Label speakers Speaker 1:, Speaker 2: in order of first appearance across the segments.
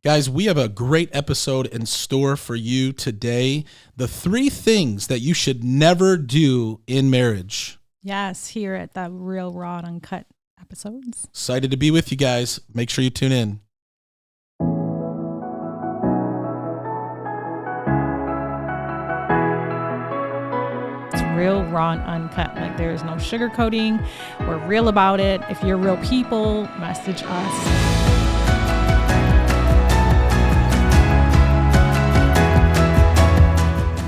Speaker 1: Guys, we have a great episode in store for you today. The 3 things that you should never do in marriage.
Speaker 2: Yes, here at the Real Raw and Uncut episodes.
Speaker 1: Excited to be with you guys. Make sure you tune in.
Speaker 2: It's real, raw, and uncut. Like, there is no sugarcoating. We're real about it. If you're real people, message us.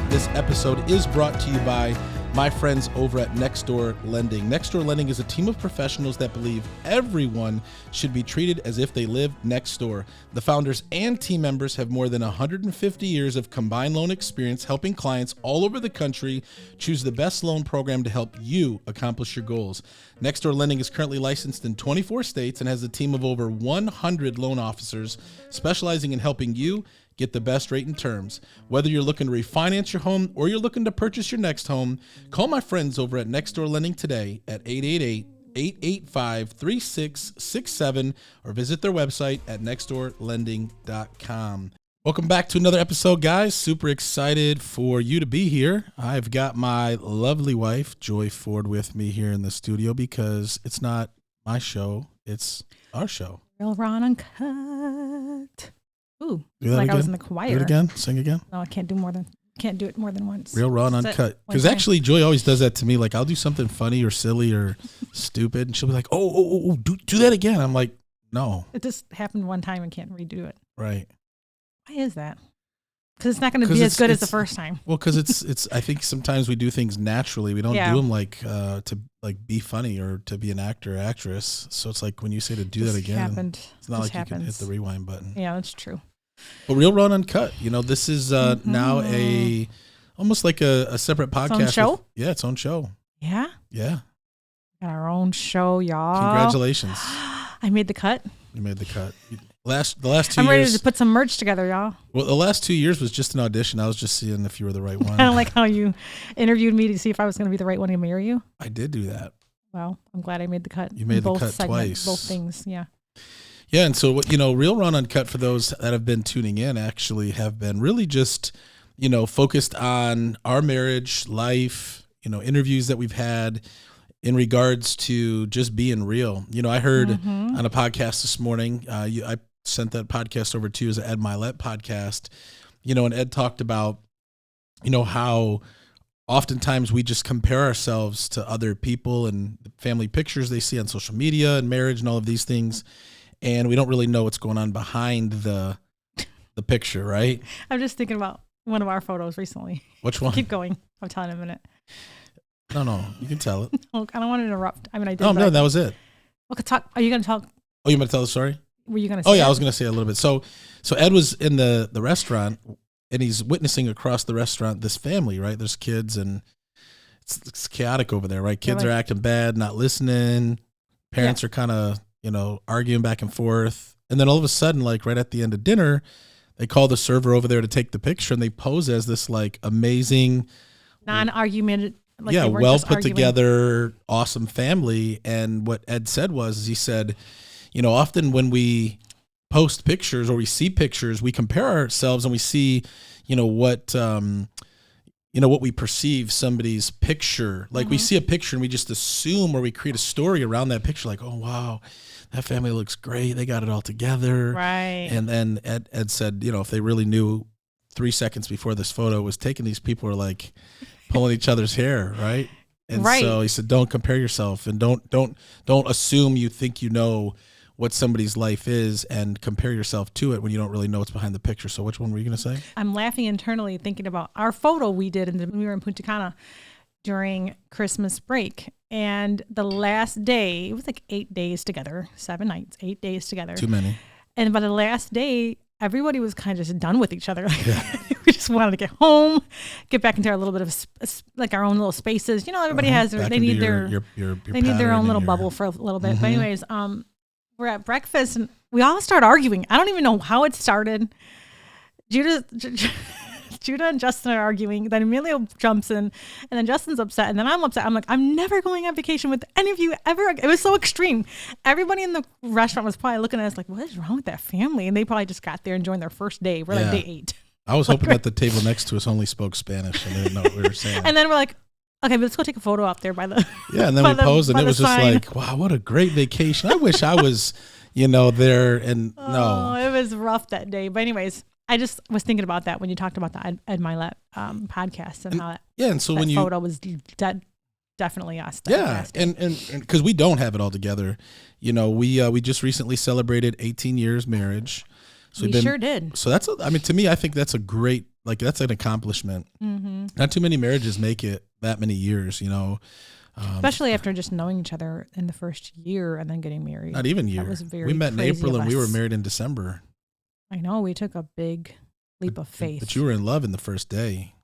Speaker 1: This episode is brought to you by my friends over at Nextdoor Lending. Nextdoor Lending is a team of professionals that believe everyone should be treated as if they live next door. The founders and team members have more than 150 years of combined loan experience helping clients all over the country choose the best loan program to help you accomplish your goals. Nextdoor Lending is currently licensed in 24 states and has a team of over 100 loan officers specializing in helping you get the best rate and terms. Whether you're looking to refinance your home or you're looking to purchase your next home, call my friends over at Nextdoor Lending today at 888-885-3667 or visit their website at nextdoorlending.com. Welcome back to another episode, guys. Super excited for you to be here. I've got my lovely wife, Joy Ford, with me here in the studio because it's not my show, it's our show.
Speaker 2: Real, raw, and uncut. Ooh,
Speaker 1: like
Speaker 2: I was in the choir.
Speaker 1: Do it again. Sing again.
Speaker 2: No, I can't do it more than once.
Speaker 1: Real, raw, and uncut. Because actually, Joy always does that to me. Like, I'll do something funny or silly or stupid, and she'll be like, "Oh, do that again." I'm like, "No."
Speaker 2: It just happened one time and can't redo it.
Speaker 1: Right.
Speaker 2: Why is that? Because it's not going to be as good as the first time.
Speaker 1: Well, because it's. I think sometimes we do things naturally. We don't do them like to be funny or to be an actor or actress. So it's like when you say to do that again, it's not like you can hit the rewind button.
Speaker 2: Yeah, that's true.
Speaker 1: But Real, Raw, and Uncut, this is now almost like a separate podcast.
Speaker 2: Its own show?
Speaker 1: Its own show.
Speaker 2: Yeah?
Speaker 1: Yeah.
Speaker 2: Got our own show, y'all.
Speaker 1: Congratulations.
Speaker 2: I made the cut.
Speaker 1: You made the cut. The last 2 years.
Speaker 2: I'm ready to put some merch together, y'all.
Speaker 1: Well, the last 2 years was just an audition. I was just seeing if you were the right one.
Speaker 2: Kind of like how you interviewed me to see if I was going to be the right one to marry you.
Speaker 1: I did do that.
Speaker 2: Well, I'm glad I made the cut.
Speaker 1: You made the cut twice.
Speaker 2: Both things, yeah.
Speaker 1: Yeah, and so, Real, Raw, and Uncut, for those that have been tuning in, actually have been really just, focused on our marriage, life, interviews that we've had in regards to just being real. I heard on a podcast this morning, I sent that podcast over to you as an Ed Milet podcast, and Ed talked about, how oftentimes we just compare ourselves to other people and the family pictures they see on social media and marriage and all of these things. And we don't really know what's going on behind the picture, right?
Speaker 2: I'm just thinking about one of our photos recently.
Speaker 1: Which one?
Speaker 2: Keep going. I'll tell in a minute.
Speaker 1: No, you can tell it.
Speaker 2: I don't want to interrupt. I mean, I did.
Speaker 1: Oh, no, that was it.
Speaker 2: Okay, talk. Are you going to talk?
Speaker 1: Oh, you want to tell the story?
Speaker 2: Were you going to say
Speaker 1: I was going to say a little bit. So Ed was in the restaurant, and he's witnessing across the restaurant this family, right? There's kids, and it's chaotic over there, right? Kids are acting bad, not listening. Parents are kind of, arguing back and forth. And then all of a sudden, like right at the end of dinner, they call the server over there to take the picture, and they pose as this like amazing
Speaker 2: non-argument. Like
Speaker 1: well put together, awesome family. And what Ed said was, he said, often when we post pictures or we see pictures, we compare ourselves and we see, what we perceive somebody's picture. Like we see a picture and we just assume, or we create a story around that picture. Like, oh, wow, that family looks great. They got it all together.
Speaker 2: Right.
Speaker 1: And then Ed said, if they really knew 3 seconds before this photo was taken, these people are like pulling each other's hair. Right. And so he said, don't compare yourself, and don't assume you think what somebody's life is and compare yourself to it when you don't really know what's behind the picture. So which one were you going to say?
Speaker 2: I'm laughing internally thinking about our photo we did when we were in Punta Cana during Christmas break. And the last day, it was like 8 days together, 7 nights, 8 days together.
Speaker 1: Too many.
Speaker 2: And by the last day, everybody was kind of just done with each other. We just wanted to get home, get back into our little bit of like our own little spaces. Everybody has they need their own little bubble for a little bit. But anyways, we're at breakfast and we all start arguing. I don't even know how it started. Judith Judah and Justin are arguing. Then Emilio jumps in, and then Justin's upset, and then I'm upset. I'm like, I'm never going on vacation with any of you ever. It was so extreme. Everybody in the restaurant was probably looking at us like, what is wrong with that family? And they probably just got there and joined their first day. We're like day 8.
Speaker 1: I was hoping that the table next to us only spoke Spanish and they didn't know what we were saying.
Speaker 2: And then we're like, okay, but let's go take a photo up there by the
Speaker 1: and then we posed, and it was just like, wow, what a great vacation. I wish I was, there. And no,
Speaker 2: it was rough that day. But anyways, I just was thinking about that when you talked about the Ed Milet podcast and how that
Speaker 1: and so when
Speaker 2: photo was definitely us.
Speaker 1: And because we don't have it all together, we just recently celebrated 18 years marriage. So
Speaker 2: we sure did.
Speaker 1: So to me, I think that's a great, that's an accomplishment. Mm-hmm. Not too many marriages make it that many years,
Speaker 2: especially after just knowing each other in the first year and then getting married.
Speaker 1: Not even year. We met in April and we were married in December.
Speaker 2: I know, we took a big leap of faith.
Speaker 1: But you were in love in the first day.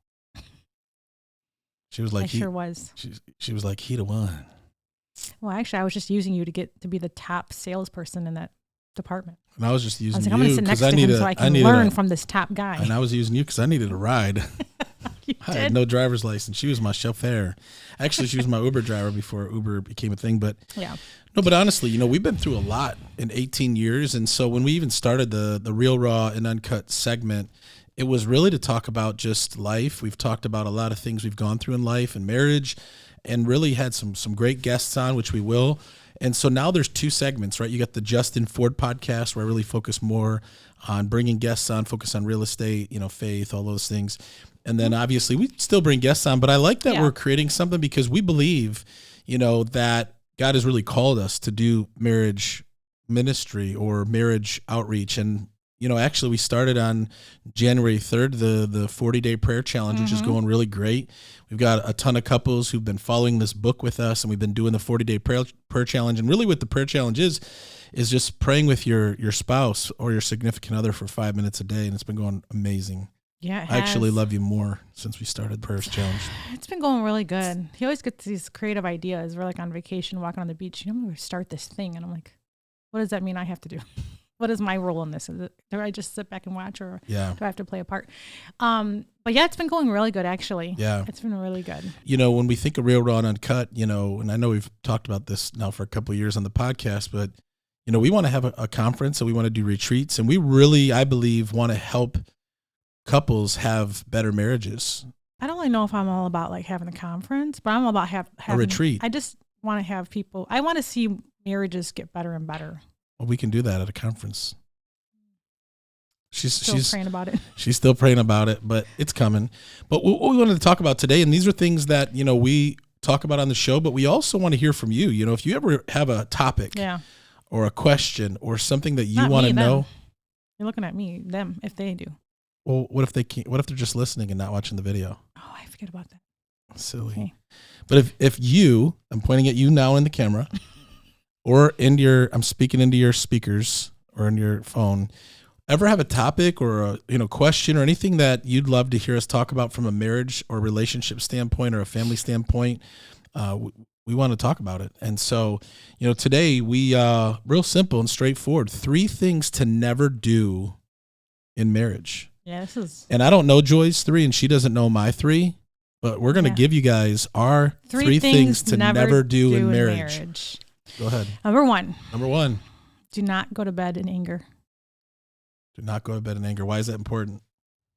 Speaker 1: She was like,
Speaker 2: sure was.
Speaker 1: She was like, he the one.
Speaker 2: Well, actually, I was just using you to be the top salesperson in that department.
Speaker 1: And I was just using you.
Speaker 2: I'm going to sit next to him so I can learn from this top guy.
Speaker 1: And I was using you because I needed a ride. I had no driver's license. She was my chauffeur. Actually, she was my Uber driver before Uber became a thing. But no, but honestly, we've been through a lot in 18 years. And so when we even started the Real, Raw, and Uncut segment, it was really to talk about just life. We've talked about a lot of things we've gone through in life and marriage, and really had some great guests on, which we will. And so now there's 2 segments, right? You got the Justin Ford podcast, where I really focus more on bringing guests on, focus on real estate, faith, all those things. And then obviously we still bring guests on, but I like that we're creating something because we believe, that God has really called us to do marriage ministry or marriage outreach. And, actually we started on January 3rd, the 40-day prayer challenge, which is going really great. We've got a ton of couples who've been following this book with us, and we've been doing the 40-day prayer challenge. And really what the prayer challenge is just praying with your spouse or your significant other for 5 minutes a day. And it's been going amazing.
Speaker 2: Yeah,
Speaker 1: I actually love you more since we started the prayers challenge.
Speaker 2: It's been going really good. He always gets these creative ideas. We're like on vacation, walking on the beach. I'm going to start this thing. And I'm like, what does that mean I have to do? What is my role in this? Do I just sit back and watch, or do I have to play a part? But it's been going really good, actually. Yeah. It's been really good.
Speaker 1: When we think of Real, Raw, and Uncut, and I know we've talked about this now for a couple of years on the podcast, but, we want to have a conference, and we want to do retreats, and we really, I believe, want to help couples have better marriages.
Speaker 2: I don't really know if I'm all about having a conference, but I'm all about having
Speaker 1: a retreat.
Speaker 2: I just want to have people. I want to see marriages get better and better.
Speaker 1: Well, we can do that at a conference. She's
Speaker 2: praying about it.
Speaker 1: She's still praying about it, but it's coming. But what we wanted to talk about today, and these are things that we talk about on the show, but we also want to hear from you. If you ever have a topic, or a question, or something that you want to know.
Speaker 2: You're looking at me, them, if they do.
Speaker 1: Well, what if they can't? What if they're just listening and not watching the video?
Speaker 2: Oh, I forget about that.
Speaker 1: Silly. Okay. But if you, I'm pointing at you now in the camera, or I'm speaking into your speakers or in your phone, ever have a topic or a question or anything that you'd love to hear us talk about from a marriage or relationship standpoint or a family standpoint, we want to talk about it. And so, today we real simple and straightforward, 3 things to never do in marriage.
Speaker 2: Yeah,
Speaker 1: and I don't know Joy's 3, and she doesn't know my 3, but we're going to give you guys our 3 things to never do in marriage. Go ahead.
Speaker 2: Number 1. Do not go to bed in anger.
Speaker 1: Do not go to bed in anger. Why is that important?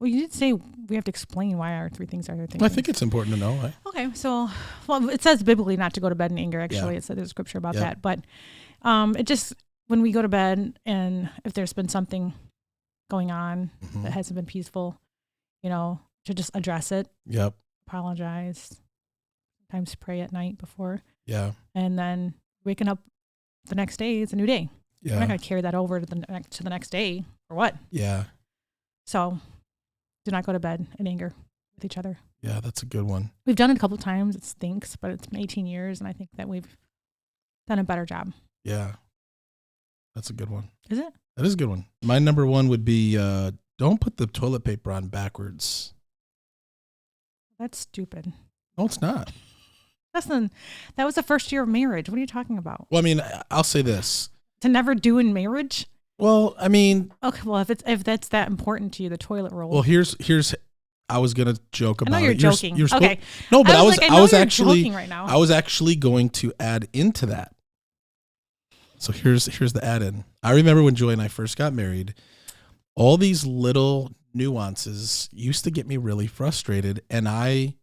Speaker 2: Well, you did say we have to explain why our 3 things are our 3 things.
Speaker 1: I think it's important to know. Right?
Speaker 2: Okay, so, it says biblically not to go to bed in anger, actually. It said there's scripture about that. But it just, when we go to bed, and if there's been something going on that hasn't been peaceful, to just address it.
Speaker 1: Yep.
Speaker 2: Apologize. Sometimes pray at night before.
Speaker 1: Yeah.
Speaker 2: And then waking up the next day is a new day.
Speaker 1: Yeah.
Speaker 2: We're not going to carry that over to the next day or what?
Speaker 1: Yeah.
Speaker 2: So do not go to bed in anger with each other.
Speaker 1: Yeah, that's a good one.
Speaker 2: We've done it a couple of times. It stinks, but it's been 18 years, and I think that we've done a better job.
Speaker 1: Yeah. That's a good one.
Speaker 2: Is it?
Speaker 1: That is a good one. My number 1 would be don't put the toilet paper on backwards.
Speaker 2: That's stupid.
Speaker 1: No, it's not.
Speaker 2: Listen, that was the first year of marriage. What are you talking about?
Speaker 1: Well, I mean, I'll say this.
Speaker 2: To never do in marriage?
Speaker 1: Well, I mean.
Speaker 2: Okay, well, if that's that important to you, the toilet roll.
Speaker 1: Well, here's I was gonna joke about
Speaker 2: I know you're
Speaker 1: it.
Speaker 2: joking. Okay.
Speaker 1: No, but I was
Speaker 2: joking right now.
Speaker 1: I was actually going to add into that. So here's the add-in. I remember when Joy and I first got married, all these little nuances used to get me really frustrated, and I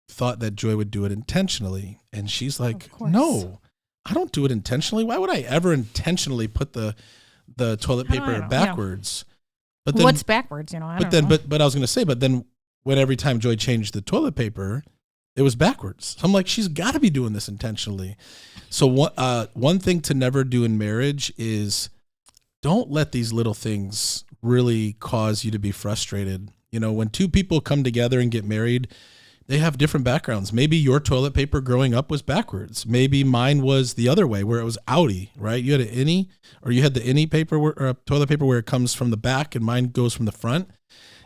Speaker 1: thought that Joy would do it intentionally, and she's like, "No, I don't do it intentionally. Why would I ever intentionally put the toilet paper backwards?" But then,
Speaker 2: what's backwards? I don't know.
Speaker 1: But I was going to say, but then when every time Joy changed the toilet paper, it was backwards. So I'm like, she's got to be doing this intentionally. So one thing to never do in marriage is don't let these little things really cause you to be frustrated. When two people come together and get married, they have different backgrounds. Maybe your toilet paper growing up was backwards. Maybe mine was the other way, where it was outie, right? You had an innie, or you had the innie paper or toilet paper where it comes from the back and mine goes from the front.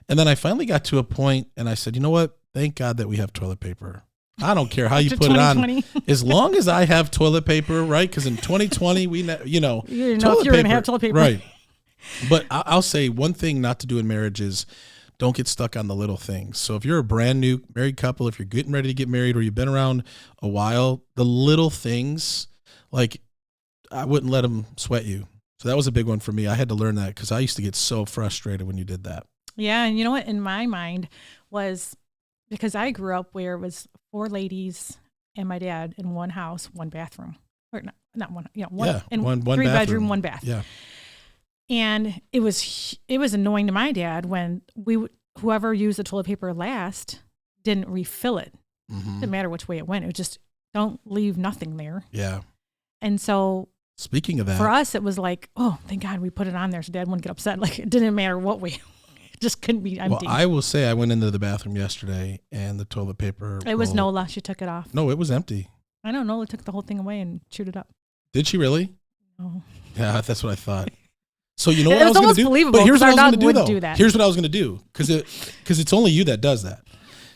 Speaker 1: And then I finally got to a point and I said, you know what? Thank God that we have toilet paper. I don't care how you put it on. As long as I have toilet paper, right? Because in 2020, you didn't know if you were going to have toilet paper. Right. But I'll say one thing not to do in marriage is don't get stuck on the little things. So if you're a brand new married couple, if you're getting ready to get married or you've been around a while, the little things, like I wouldn't let them sweat you. So that was a big one for me. I had to learn that because I used to get so frustrated when you did that.
Speaker 2: Yeah. And you know what? In my mind was, because I grew up where it was 4 ladies and my dad in one house, 1 bathroom. Or not one, one 3 bedroom, 1 bath.
Speaker 1: Yeah.
Speaker 2: And it was annoying to my dad when whoever used the toilet paper last didn't refill it. Mm-hmm. Didn't matter which way it went. It was just, don't leave nothing there.
Speaker 1: Yeah.
Speaker 2: And so
Speaker 1: speaking of that,
Speaker 2: for us, it was like, oh, thank God we put it on there so Dad wouldn't get upset. Like it didn't matter what way. It just couldn't be empty.
Speaker 1: Well, I will say I went into the bathroom yesterday and the toilet paper.
Speaker 2: It was Nola. She took it off.
Speaker 1: No, it was empty.
Speaker 2: I know. Nola took the whole thing away and chewed it up.
Speaker 1: Did she really?
Speaker 2: No.
Speaker 1: Yeah, that's what I thought. So you know what I was going to do?
Speaker 2: Believable,
Speaker 1: but here's what I was going to do, though.
Speaker 2: Do that.
Speaker 1: Here's what I was going to do, because it's only you that does that.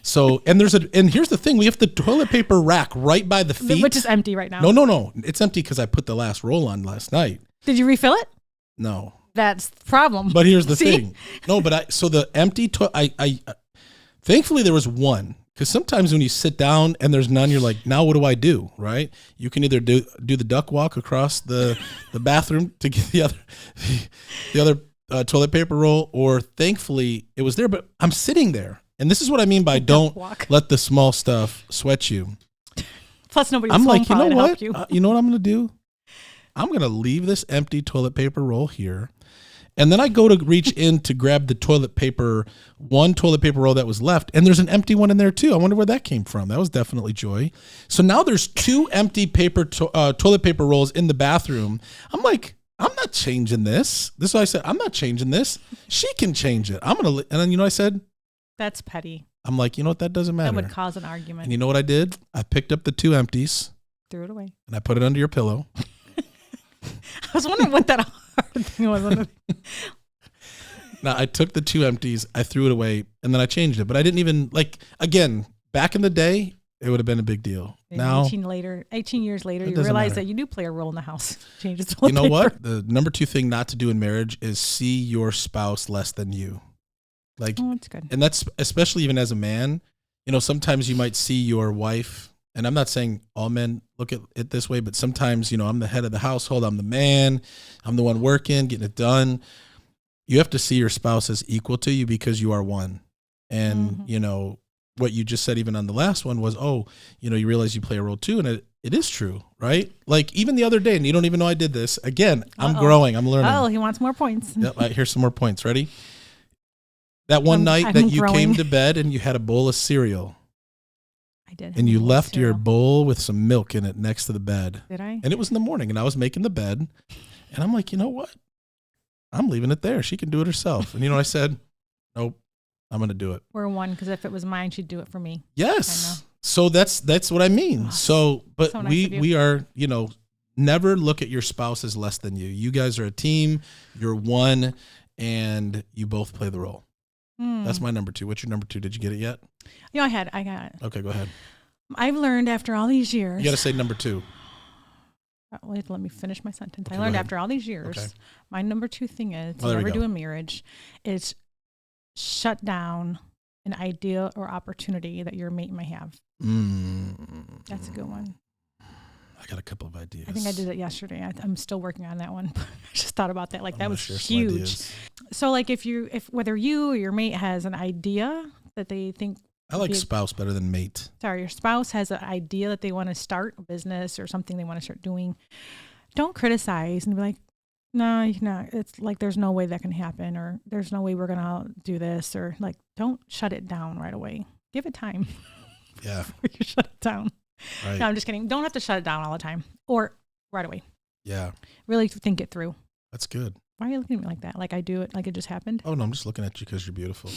Speaker 1: So and here's the thing: we have the toilet paper rack right by the feet,
Speaker 2: which is empty right now.
Speaker 1: No, it's empty because I put the last roll on last night.
Speaker 2: Did you refill it?
Speaker 1: No.
Speaker 2: That's the problem.
Speaker 1: But here's the thing: no, but so the empty I thankfully there was one. Because sometimes when you sit down and there's none, you're like, now what do I do, right? You can either do the duck walk across the bathroom to get the other toilet paper roll, or thankfully it was there, but I'm sitting there. And this is what I mean by don't let the small stuff sweat you.
Speaker 2: Plus nobody's
Speaker 1: I'm
Speaker 2: home
Speaker 1: like, you know what?
Speaker 2: You.
Speaker 1: You know what I'm going to do? I'm going to leave this empty toilet paper roll here. And then I go to reach in to grab the one toilet paper roll that was left, and there's an empty one in there too. I wonder where that came from. That was definitely Joy. So now there's 2 empty toilet paper rolls in the bathroom. I'm like, I'm not changing this. This is what I said. I'm not changing this. She can change it. And then I said,
Speaker 2: that's petty.
Speaker 1: I'm like, you know what? That doesn't matter.
Speaker 2: That would cause an argument.
Speaker 1: And you know what I did? I picked up the 2 empties,
Speaker 2: threw it away,
Speaker 1: and I put it under your pillow.
Speaker 2: I was wondering what that hard thing was.
Speaker 1: Now, I took the 2 empties, I threw it away, and then I changed it. But I didn't even, again, back in the day, it would have been a big deal.
Speaker 2: And
Speaker 1: now,
Speaker 2: 18 years later, you realize that you do play a role in the house. Change the toilet paper.
Speaker 1: You know what? The number 2 thing not to do in marriage is see your spouse less than you.
Speaker 2: That's good.
Speaker 1: And that's especially even as a man. Sometimes you might see your wife, and I'm not saying all men look at it this way, but sometimes, I'm the head of the household. I'm the man. I'm the one working, getting it done. You have to see your spouse as equal to you because you are one. And, what you just said even on the last one was, you realize you play a role too. And it is true, right? Like even the other day, and you don't even know I did this. Again, I'm growing. I'm learning.
Speaker 2: Oh, he wants more points.
Speaker 1: Yep, here's some more points. Ready? That one night that you came to bed and you had a bowl of cereal.
Speaker 2: I did.
Speaker 1: And you left your bowl with some milk in it next to the bed.
Speaker 2: Did I?
Speaker 1: And it was in the morning, and I was making the bed. And I'm like, you know what? I'm leaving it there. She can do it herself. And you know what I said? Nope, I'm going to do it.
Speaker 2: We're one, because if it was mine, she'd do it for me.
Speaker 1: Yes. So that's what I mean. But nice we are, never look at your spouse as less than you. You guys are a team. You're one, and you both play the role. That's my number 2. What's your number 2? Did you get it yet?
Speaker 2: I got it.
Speaker 1: Okay, go ahead.
Speaker 2: I've learned after all these years.
Speaker 1: You got to say number 2.
Speaker 2: Wait, let me finish my sentence.
Speaker 1: Okay,
Speaker 2: I learned after all these years, my number 2 thing is, never do a marriage, is shut down an idea or opportunity that your mate might have. That's a good one.
Speaker 1: I got a couple of ideas.
Speaker 2: I think I did it yesterday. I'm still working on that one. I just thought about that. Like that was huge. So like if whether you or your mate has an idea that they think.
Speaker 1: I like spouse better than mate.
Speaker 2: Sorry, your spouse has an idea that they want to start a business or something they want to start doing. Don't criticize and be like, no, it's like there's no way that can happen, or there's no way we're going to do this, or like don't shut it down right away. Give it time.
Speaker 1: Yeah.
Speaker 2: Before you shut it down.
Speaker 1: Right.
Speaker 2: No, I'm just kidding. Don't have to shut it down all the time or right away.
Speaker 1: Yeah.
Speaker 2: Really think it through.
Speaker 1: That's good.
Speaker 2: Why are you looking at me like that? Like I do it like it just happened?
Speaker 1: Oh, no, I'm just looking at you because you're beautiful.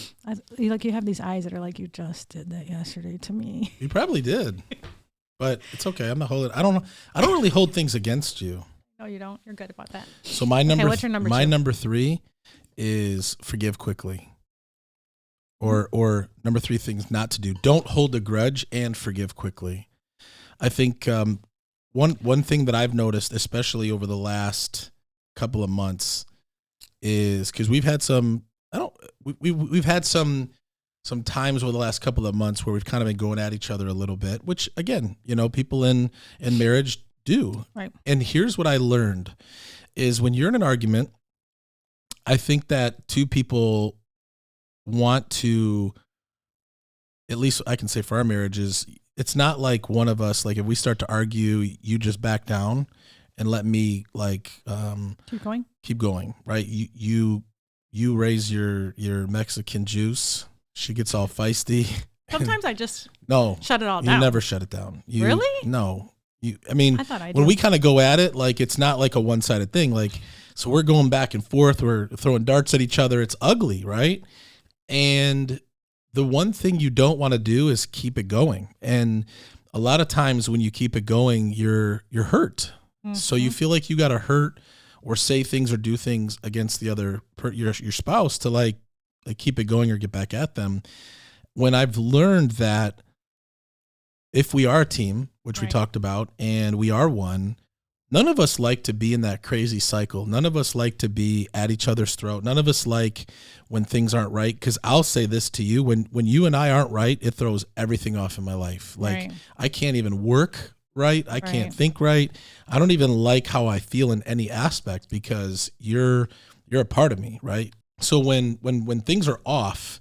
Speaker 2: You have these eyes that are like, you just did that yesterday to me.
Speaker 1: You probably did. But it's okay. I'm not holding. I don't really hold things against you.
Speaker 2: No, you don't. You're good about that.
Speaker 1: So my number,
Speaker 2: what's your number
Speaker 1: my
Speaker 2: two?
Speaker 1: number 3 is forgive quickly. Or number 3 things not to do. Don't hold a grudge and forgive quickly. I think one thing that I've noticed, especially over the last couple of months, is because we've had we've had some times over the last couple of months where we've kind of been going at each other a little bit, which again, people in marriage do.
Speaker 2: Right.
Speaker 1: And here's what I learned is when you're in an argument, I think that two people want to, at least I can say for our marriages, it's not like one of us, like if we start to argue, you just back down and let me keep going. Right. You raise your Mexican juice. She gets all feisty.
Speaker 2: Sometimes I just shut it all
Speaker 1: down.
Speaker 2: You
Speaker 1: never shut it down.
Speaker 2: Really?
Speaker 1: No. I
Speaker 2: thought I did.
Speaker 1: When we kind of go at it, like it's not like a one-sided thing. Like, so we're going back and forth. We're throwing darts at each other. It's ugly, right? And the one thing you don't want to do is keep it going. And a lot of times when you keep it going, you're hurt. Mm-hmm. So you feel like you got to hurt or say things or do things against the other your spouse to like keep it going or get back at them. When I've learned that if we are a team, which we talked about, and we are one, none of us like to be in that crazy cycle. None of us like to be at each other's throat. None of us like when things aren't right. Because I'll say this to you, when you and I aren't right, it throws everything off in my life. Like I can't even work right. I can't think right. I don't even like how I feel in any aspect because you're a part of me, right? So when things are off,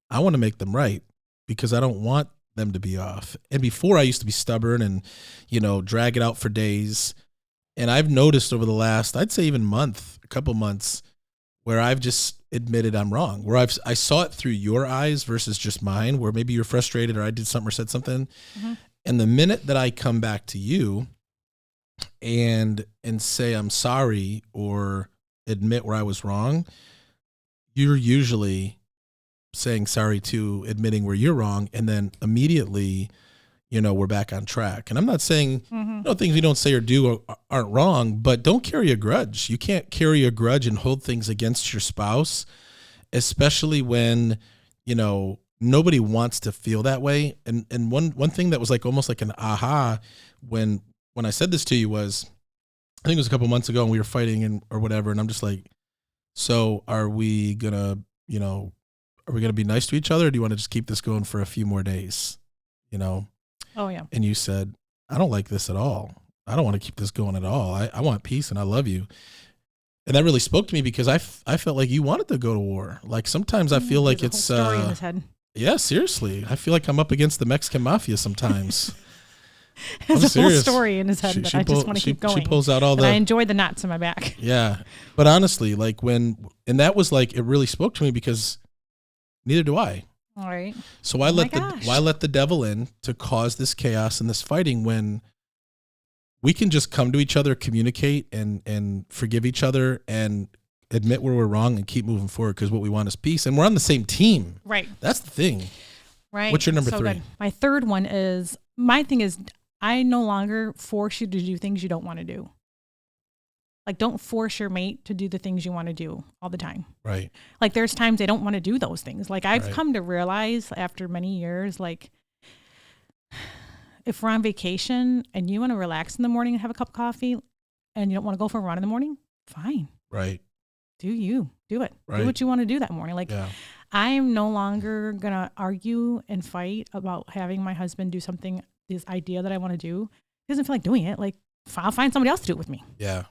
Speaker 1: I want to make them right because I don't want them to be off. And before I used to be stubborn and, drag it out for days. And I've noticed over the last, I'd say even a couple months, where I've just admitted I'm wrong, where I saw it through your eyes versus just mine, where maybe you're frustrated or I did something or said something. Mm-hmm. And the minute that I come back to you and say I'm sorry or admit where I was wrong, you're usually saying sorry to admitting where you're wrong, and then immediately, we're back on track. And I'm not saying things you don't say or do aren't wrong, but don't carry a grudge. You can't carry a grudge and hold things against your spouse, especially when, nobody wants to feel that way. And one thing that was like almost like an aha when I said this to you was, I think it was a couple months ago and we were fighting or whatever, and I'm just like, so are we gonna be nice to each other, or do you want to just keep this going for a few more days?
Speaker 2: Oh, yeah.
Speaker 1: And you said, I don't like this at all. I don't want to keep this going at all. I want peace and I love you. And that really spoke to me because I felt like you wanted to go to war. Like sometimes I feel like it's
Speaker 2: story in his head.
Speaker 1: Yeah, seriously. I feel like I'm up against the Mexican mafia sometimes.
Speaker 2: There's a whole story in his head that I just want to keep going.
Speaker 1: She pulls out all
Speaker 2: I enjoy the knots in my back.
Speaker 1: Yeah. But honestly, like and that was like, it really spoke to me because neither do I.
Speaker 2: All right.
Speaker 1: So why let the devil in to cause this chaos and this fighting when we can just come to each other, communicate and forgive each other and admit where we're wrong and keep moving forward because what we want is peace. And we're on the same team.
Speaker 2: Right.
Speaker 1: That's the thing.
Speaker 2: Right.
Speaker 1: What's your number 3?
Speaker 2: Good. My third one is, my thing is, I no longer force you to do things you don't want to do. Like, don't force your mate to do the things you want to do all the time.
Speaker 1: Right.
Speaker 2: Like, there's times they don't want to do those things. Like, I've come to realize after many years, like, if we're on vacation and you want to relax in the morning and have a cup of coffee and you don't want to go for a run in the morning, fine.
Speaker 1: Right.
Speaker 2: Do it.
Speaker 1: Right.
Speaker 2: Do what you want to do that morning. Like, I'm no longer going to argue and fight about having my husband do something, this idea that I want to do. He doesn't feel like doing it. Like, I'll find somebody else to do it with me.
Speaker 1: Yeah.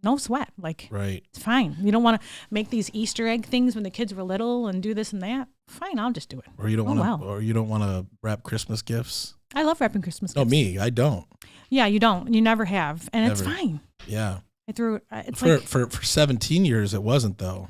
Speaker 2: No sweat. Like,
Speaker 1: right.
Speaker 2: It's fine. You don't want to make these Easter egg things when the kids were little and do this and that. Fine, I'll just do it.
Speaker 1: Or you don't want to wrap Christmas gifts.
Speaker 2: I love wrapping Christmas gifts.
Speaker 1: No, me, I don't.
Speaker 2: Yeah, you don't. You never have, and
Speaker 1: Never.
Speaker 2: It's fine.
Speaker 1: Yeah.
Speaker 2: I threw. It's
Speaker 1: for 17 years, it wasn't though.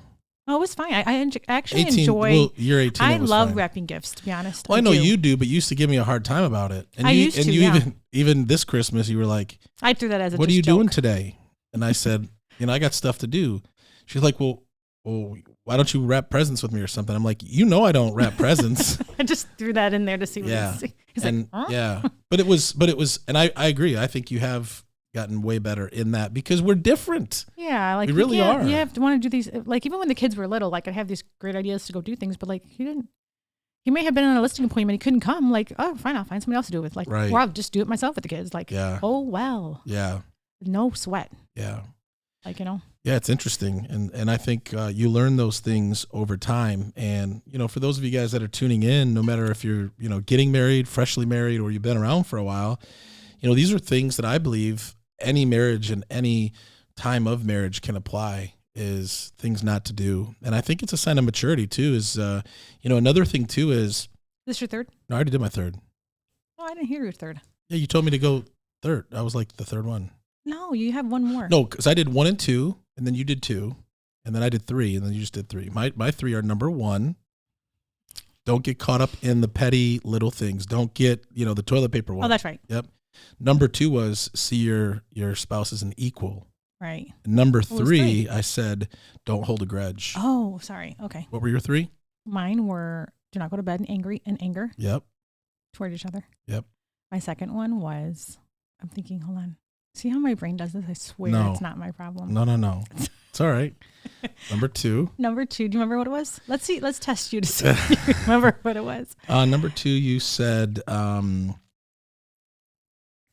Speaker 2: Oh, it was fine. I actually
Speaker 1: 18,
Speaker 2: enjoy.
Speaker 1: Well, you're 18.
Speaker 2: I love
Speaker 1: fine.
Speaker 2: wrapping gifts, to be honest.
Speaker 1: Well, I know you do, but you used to give me a hard time about it. And even this Christmas, you were like,
Speaker 2: I threw that as a
Speaker 1: what are you
Speaker 2: joke.
Speaker 1: doing today? And I said, I got stuff to do. She's like, well, why don't you wrap presents with me or something? I'm like, I don't wrap presents.
Speaker 2: I just threw that in there to see what he's
Speaker 1: like,
Speaker 2: huh?
Speaker 1: Yeah. But it was, and I agree. I think you have gotten way better in that because we're different.
Speaker 2: Yeah, like
Speaker 1: we really are.
Speaker 2: You have to want to do these. Like even when the kids were little, like I'd have these great ideas to go do things, but like he didn't. He may have been on a listing appointment. He couldn't come. Like, oh, fine, I'll find somebody else to do it with. Like,
Speaker 1: right.
Speaker 2: Or I'll just do it myself with the kids. Like, oh well.
Speaker 1: Yeah.
Speaker 2: No sweat.
Speaker 1: Yeah.
Speaker 2: Like
Speaker 1: Yeah, it's interesting, and I think you learn those things over time. And for those of you guys that are tuning in, no matter if you're getting married, freshly married, or you've been around for a while, these are things that I believe any marriage and any time of marriage can apply, is things not to do. And I think it's a sign of maturity too, is another thing too is,
Speaker 2: is this your third?
Speaker 1: No, I already did my third.
Speaker 2: Oh, I didn't hear your third.
Speaker 1: Yeah, you told me to go third. I was like the third one.
Speaker 2: No, you have one more.
Speaker 1: No, because I did 1 and 2, and then you did 2, and then I did 3, and then you just did 3. My 3 are number 1. Don't get caught up in the petty little things. Don't get the toilet paper one.
Speaker 2: Oh, that's right.
Speaker 1: Yep. Number 2 was see your spouse as an equal.
Speaker 2: Right.
Speaker 1: And number 3, I said don't hold a grudge.
Speaker 2: Oh, sorry. Okay.
Speaker 1: What were your 3?
Speaker 2: Mine were do not go to bed in anger.
Speaker 1: Yep.
Speaker 2: Toward each other.
Speaker 1: Yep.
Speaker 2: My second one was, I'm thinking, hold on. See how my brain does this? I swear it's not my problem.
Speaker 1: No. It's all right. Number 2.
Speaker 2: Number 2. Do you remember what it was? Let's see. Let's test you to see if you remember what it was.
Speaker 1: Number 2, you said.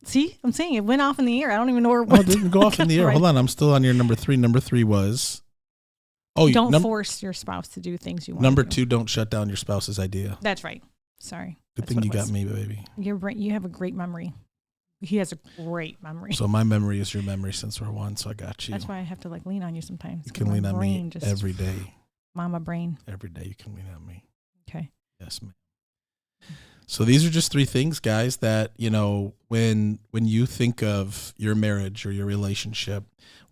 Speaker 2: See, I'm saying it went off in the air. I don't even know where it went.
Speaker 1: Oh, it didn't go off in the air. Right. Hold on. I'm still on your number 3. Number 3 was. Oh,
Speaker 2: don't force your spouse to do things you want.
Speaker 1: Number 2, don't shut down your spouse's idea.
Speaker 2: That's right. Sorry.
Speaker 1: Good thing you got me, baby.
Speaker 2: You have a great memory. He has a great memory.
Speaker 1: So my memory is your memory since we're one, so I got you.
Speaker 2: That's why I have to lean on you sometimes.
Speaker 1: You can lean on me every day.
Speaker 2: Mama brain.
Speaker 1: Every day you can lean on me.
Speaker 2: Okay.
Speaker 1: Yes, ma'am. So these are just 3 things, guys, that, when you think of your marriage or your relationship,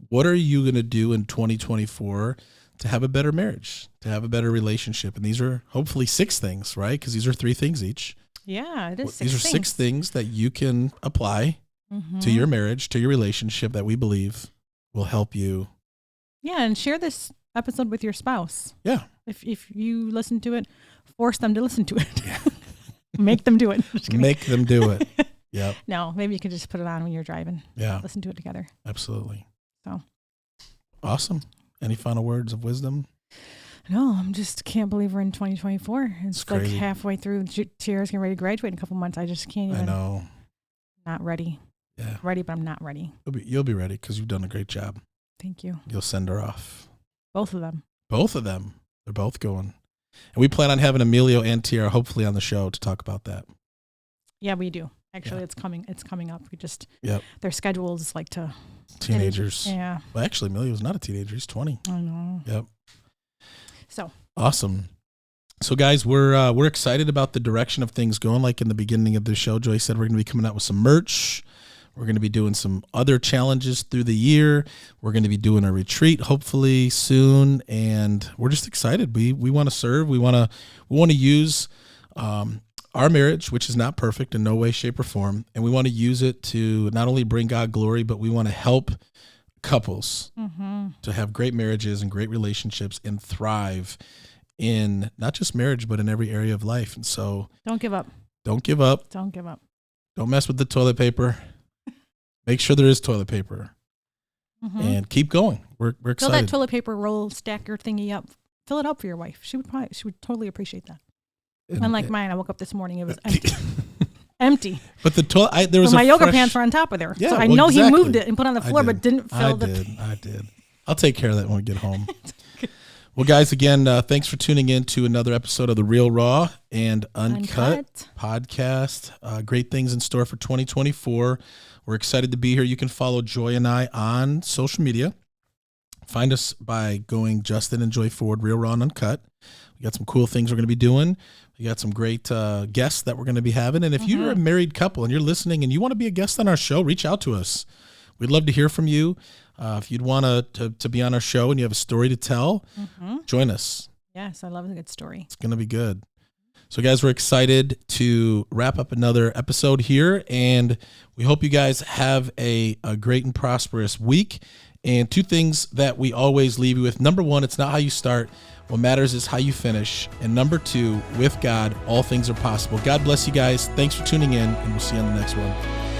Speaker 1: what are you going to do in 2024 to have a better marriage, to have a better relationship? And these are hopefully 6 things, right? Because these are 3 things each.
Speaker 2: Yeah, it is 6
Speaker 1: These are 6 things that you can apply to your marriage, to your relationship, that we believe will help you.
Speaker 2: Yeah, and share this episode with your spouse.
Speaker 1: Yeah.
Speaker 2: If you listen to it, force them to listen to it. Yeah. Make them do it.
Speaker 1: Make them do it. Yeah.
Speaker 2: No, maybe you could just put it on when you're driving.
Speaker 1: Yeah.
Speaker 2: Listen to it together.
Speaker 1: Absolutely.
Speaker 2: So.
Speaker 1: Awesome. Any final words of wisdom?
Speaker 2: No, I'm just can't believe we're in 2024. It's like
Speaker 1: crazy.
Speaker 2: Halfway through. Tierra's getting ready to graduate in a couple months. I just can't even.
Speaker 1: I know.
Speaker 2: Not ready.
Speaker 1: Yeah.
Speaker 2: Ready, but I'm not ready.
Speaker 1: You'll be ready because you've done a great job.
Speaker 2: Thank you.
Speaker 1: You'll send her off.
Speaker 2: Both of them.
Speaker 1: Both of them. They're both going. And we plan on having Emilio and Tiara hopefully on the show to talk about that.
Speaker 2: Yeah, we do. Actually, it's coming up. We just,
Speaker 1: yep.
Speaker 2: Their schedules like to.
Speaker 1: Teenagers.
Speaker 2: Yeah.
Speaker 1: Well, actually, Emilio's not a teenager. He's 20.
Speaker 2: I know.
Speaker 1: Yep.
Speaker 2: So.
Speaker 1: Awesome. So, guys, we're excited about the direction of things going. Like in the beginning of the show, Joy said we're going to be coming out with some merch. We're going to be doing some other challenges through the year. We're going to be doing a retreat hopefully soon, and we're just excited. We want to serve. We want to use our marriage, which is not perfect in no way, shape, or form, and we want to use it to not only bring God glory, but we want to help couples to have great marriages and great relationships and thrive in not just marriage, but in every area of life. And so,
Speaker 2: don't give up.
Speaker 1: Don't give up.
Speaker 2: Don't give up.
Speaker 1: Don't mess with the toilet paper. Make sure there is toilet paper, and keep going. We're excited.
Speaker 2: Fill that toilet paper roll stacker thingy up. Fill it up for your wife. She would totally appreciate that. Unlike mine, I woke up this morning, it was empty. Empty.
Speaker 1: But the toilet, there was
Speaker 2: my yoga pants were on top of there.
Speaker 1: Yeah,
Speaker 2: so I know he moved it and put it on the floor, but didn't fill
Speaker 1: I did. I'll take care of that when we get home. Well, guys, again, thanks for tuning in to another episode of the Real Raw and Uncut podcast. Great things in store for 2024. We're excited to be here. You can follow Joy and I on social media. Find us by going Justin and Joy Ford, Real Raw and Uncut. We got some cool things we're going to be doing. We got some great guests that we're going to be having. And if you're a married couple and you're listening and you want to be a guest on our show, reach out to us. We'd love to hear from you. If you'd want to be on our show and you have a story to tell, join us.
Speaker 2: Yes, I love a good story.
Speaker 1: It's going to be good. So, guys, we're excited to wrap up another episode here, and we hope you guys have a great and prosperous week. And two things that we always leave you with. Number one, it's not how you start. What matters is how you finish. And number two, with God, all things are possible. God bless you guys. Thanks for tuning in, and we'll see you on the next one.